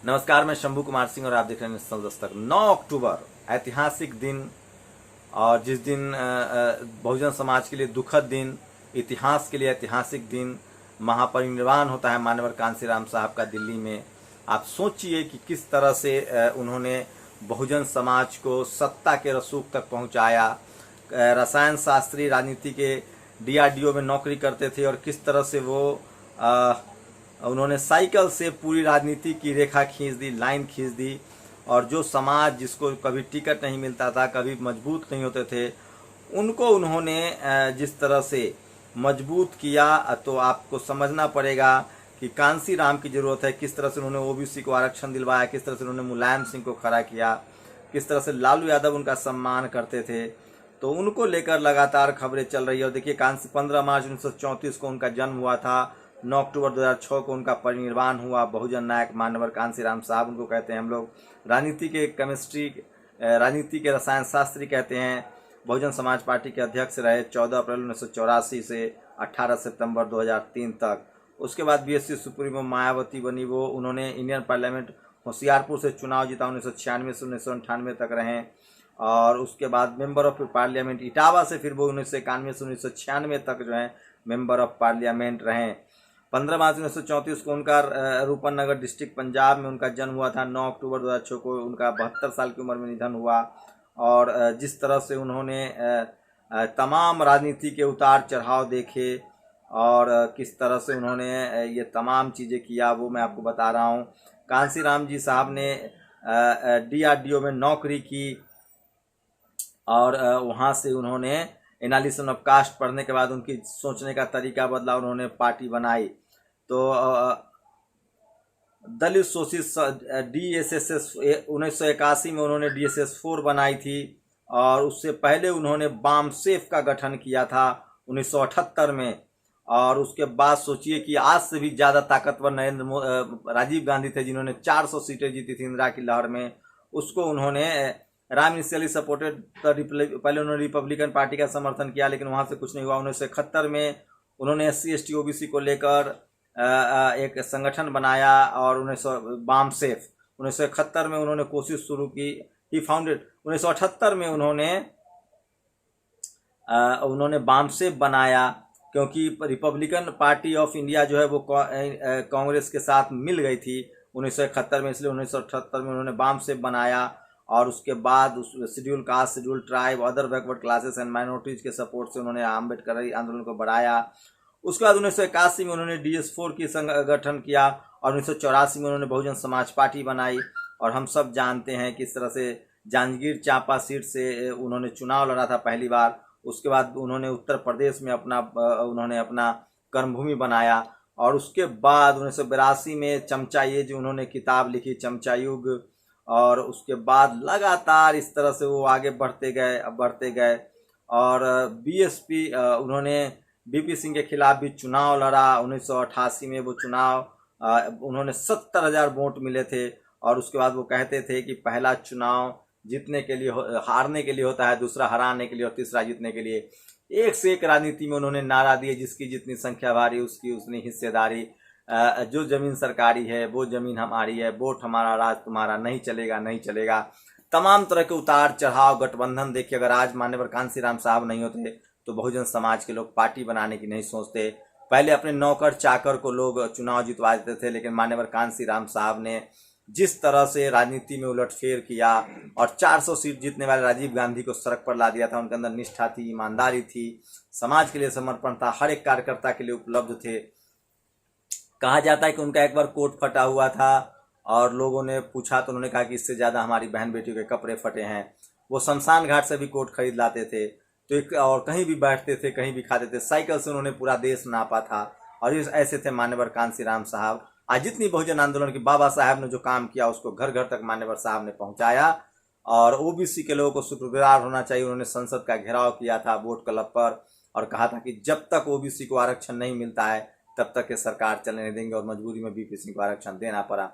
नमस्कार, मैं शंभू कुमार सिंह और आप देख रहे हैं नेशनल दस्तक। 9 अक्टूबर ऐतिहासिक दिन, और जिस दिन बहुजन समाज के लिए दुखद दिन, इतिहास के लिए ऐतिहासिक दिन, महापरिनिर्वाण होता है मान्यवर कांसीराम साहब का दिल्ली में। आप सोचिए कि किस तरह से उन्होंने बहुजन समाज को सत्ता के रसूख तक पहुंचाया। रसायन शास्त्री राजनीति के डीआरडीओ में नौकरी करते थे और किस तरह से वो उन्होंने साइकिल से पूरी राजनीति की रेखा खींच दी, लाइन खींच दी। और जो समाज जिसको कभी टिकट नहीं मिलता था, कभी मजबूत नहीं होते थे, उनको उन्होंने जिस तरह से मजबूत किया, तो आपको समझना पड़ेगा कि कांसीराम की ज़रूरत है। किस तरह से उन्होंने ओबीसी को आरक्षण दिलवाया, किस तरह से उन्होंने मुलायम सिंह को खड़ा किया, किस तरह से लालू यादव उनका सम्मान करते थे। तो उनको लेकर लगातार खबरें चल रही है। और देखिए, 15 मार्च 1934 को उनका जन्म हुआ था, 9 अक्टूबर 2006 को उनका परिनिर्वाण हुआ। बहुजन नायक मान्यवर कांसीराम साहब उनको कहते हैं हम लोग। राजनीति के राजनीति के रसायन शास्त्री कहते हैं। बहुजन समाज पार्टी के अध्यक्ष रहे 14 अप्रैल 1984 से 18 सितंबर 2003 तक। उसके बाद बीएसपी सुप्रीमो मायावती बनी, वो उन्होंने इंडियन पार्लियामेंट होशियारपुर से चुनाव जीता, 1996 से 1998 तक रहें। और उसके बाद मेंबर ऑफ पार्लियामेंट इटावा से फिर वो 1991 से 1996 तक जो है मेंबर ऑफ पार्लियामेंट रहें। 15 मार्च 1934 को उनका रूपनगर डिस्ट्रिक्ट पंजाब में उनका जन्म हुआ था। 9 अक्टूबर 2006 को उनका 72 साल की उम्र में निधन हुआ। और जिस तरह से उन्होंने तमाम राजनीति के उतार चढ़ाव देखे और किस तरह से उन्होंने ये तमाम चीज़ें किया, वो मैं आपको बता रहा हूँ। कांसीराम जी साहब ने डीआरडीओ में नौकरी की और वहाँ से उन्होंने एनालिसिस ऑफ कास्ट पढ़ने के बाद उनकी सोचने का तरीका बदला, उन्होंने पार्टी बनाई। तो दलित शोषित डीएसएस 1981 में उन्होंने डीएसएस 4 बनाई थी। और उससे पहले उन्होंने बामसेफ का गठन किया था 1978 में। और उसके बाद सोचिए कि आज से भी ज़्यादा ताकतवर राजीव गांधी थे, जिन्होंने 400 सीटें जीती थी इंदिरा की लहर में। उसको उन्होंने राम इनिशियली सपोर्टेड, पहले उन्होंने रिपब्लिकन पार्टी का समर्थन किया, लेकिन वहाँ से कुछ नहीं हुआ। 1971 में उन्होंने SC ST OBC को लेकर एक संगठन बनाया और 1971 में उन्होंने कोशिश शुरू की। ही फाउंडेड 1978 में उन्होंने बामसेफ बनाया, क्योंकि रिपब्लिकन पार्टी ऑफ इंडिया जो है वो कांग्रेस के साथ मिल गई थी 1971 में, इसलिए 1978 में उन्होंने बामसेफ बनाया। और उसके बाद उस schedule caste, schedule tribe, other backward classes and minorities के सपोर्ट से उन्होंने आम्बेडकरी आंदोलन को बढ़ाया। उसके बाद 1981 में उन्होंने DS4 की संगठन किया और 1984 में उन्होंने बहुजन समाज पार्टी बनाई। और हम सब जानते हैं किस तरह से जांजगीर चांपा सीट से उन्होंने चुनाव लड़ा था पहली बार। उसके बाद उन्होंने उत्तर प्रदेश में अपना कर्मभूमि बनाया। और उसके बाद 1982 में चमचा युग उन्होंने किताब लिखी, चमचा युग। और उसके बाद लगातार इस तरह से वो आगे बढ़ते गए। और बीएसपी उन्होंने बीपी सिंह के खिलाफ भी चुनाव लड़ा। 1988 में वो चुनाव उन्होंने 70,000 वोट मिले थे। और उसके बाद वो कहते थे कि पहला चुनाव जीतने के लिए हारने के लिए होता है, दूसरा हराने के लिए और तीसरा जीतने के लिए। एक से एक राजनीति में उन्होंने नारा दिए, जिसकी जितनी संख्या भारी उसकी उतनी हिस्सेदारी। जो ज़मीन सरकारी है वो ज़मीन हमारी है, वोट हमारा राज तुम्हारा, नहीं चलेगा नहीं चलेगा। तमाम तरह के उतार चढ़ाव, गठबंधन देखिए। अगर आज मान्यवर कांसीराम साहब नहीं होते तो बहुजन समाज के लोग पार्टी बनाने की नहीं सोचते। पहले अपने नौकर चाकर को लोग चुनाव जितवा देते थे, लेकिन मान्यवर कांसीराम साहब ने जिस तरह से राजनीति में उलटफेर किया और 400 सीट जीतने वाले राजीव गांधी को सड़क पर ला दिया था। उनके अंदर निष्ठा थी, ईमानदारी थी, समाज के लिए समर्पण था, हर एक कार्यकर्ता के लिए उपलब्ध थे। कहा जाता है कि उनका एक बार कोट फटा हुआ था और लोगों ने पूछा तो उन्होंने कहा कि इससे ज़्यादा हमारी बहन बेटियों के कपड़े फटे हैं। वो शमशान घाट से भी कोट खरीद लाते थे, तो और कहीं भी बैठते थे, कहीं भी खाते थे। साइकिल से उन्होंने पूरा देश नापा था। और ऐसे थे मान्यवर कांसीराम साहब। आज जितनी बहुजन आंदोलन की बाबा साहब ने जो काम किया उसको घर घर तक मान्यवर साहब ने पहुंचाया। और ओबीसी के लोगों को शुक्रगुजार होना चाहिए। उन्होंने संसद का घेराव किया था वोट क्लब पर और कहा था कि जब तक ओबीसी को आरक्षण नहीं मिलता है तब तक के सरकार चलने नहीं देंगे। और मजबूरी में बीपी सिंह को आरक्षण देना पड़ा।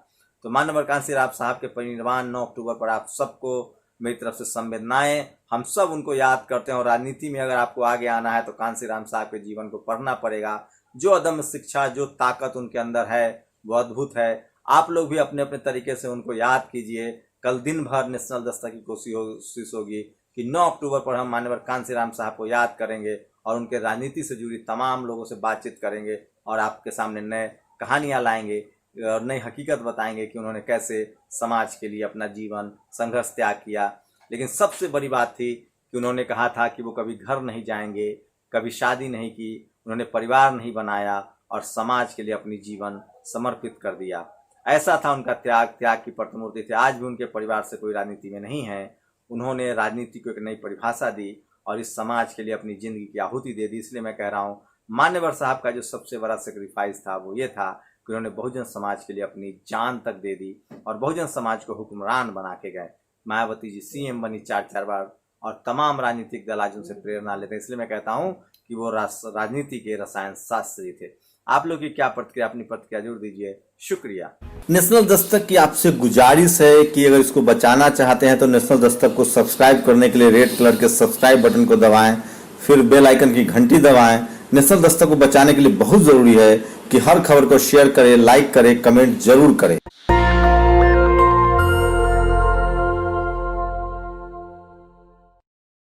तो मान्यवर कांसीराम साहब के परिनिर्वाण 9 अक्टूबर पर आप सबको मेरी तरफ से संवेदनाएं। हम सब उनको याद करते हैं। और राजनीति में अगर आपको आगे आना है तो कांसीराम साहब के जीवन को पढ़ना पड़ेगा। जो अदम्य शिक्षा, जो ताकत उनके अंदर है वो अद्भुत है। आप लोग भी अपने अपने तरीके से उनको याद कीजिए। कल दिन भर नेशनल दस्तक की कोशिश होगी कि 9 अक्टूबर पर हम माननीय कांशीराम साहब को याद करेंगे और उनके राजनीति से जुड़ी तमाम लोगों से बातचीत करेंगे और आपके सामने नए कहानियाँ लाएंगे और नई हकीकत बताएंगे कि उन्होंने कैसे समाज के लिए अपना जीवन संघर्ष त्याग किया। लेकिन सबसे बड़ी बात थी कि उन्होंने कहा था कि वो कभी घर नहीं जाएंगे, कभी शादी नहीं की, उन्होंने परिवार नहीं बनाया और समाज के लिए अपनी जीवन समर्पित कर दिया। ऐसा था उनका त्याग की प्रतिमूर्ति थी। आज भी उनके परिवार से कोई राजनीति में नहीं है। उन्होंने राजनीति को एक नई परिभाषा दी और इस समाज के लिए अपनी ज़िंदगी की आहुति दे दी। इसलिए मैं कह रहा हूँ मान्यवर साहब का जो सबसे बड़ा सेक्रीफाइस था वो ये था कि उन्होंने बहुजन समाज के लिए अपनी जान तक दे दी और बहुजन समाज को हुक्मरान बना के गए। मायावती जी सीएम बनी 4 बार और तमाम राजनीतिक दल आज उनसे प्रेरणा लेते हैं। इसलिए मैं कहता हूँ कि वो राजनीति के रसायन शास्त्री थे। आप लोग की क्या प्रतिक्रिया, अपनी प्रतिक्रिया जरूर दीजिए। शुक्रिया। नेशनल दस्तक की आपसे गुजारिश है कि अगर इसको बचाना चाहते हैं तो नेशनल दस्तक को सब्सक्राइब करने के लिए रेड कलर के सब्सक्राइब बटन को दबाएं, फिर बेल आइकन की घंटी दबाएं। नेशनल दस्तक को बचाने के लिए बहुत जरूरी है कि हर खबर को शेयर करें, लाइक करें, कमेंट जरूर करें।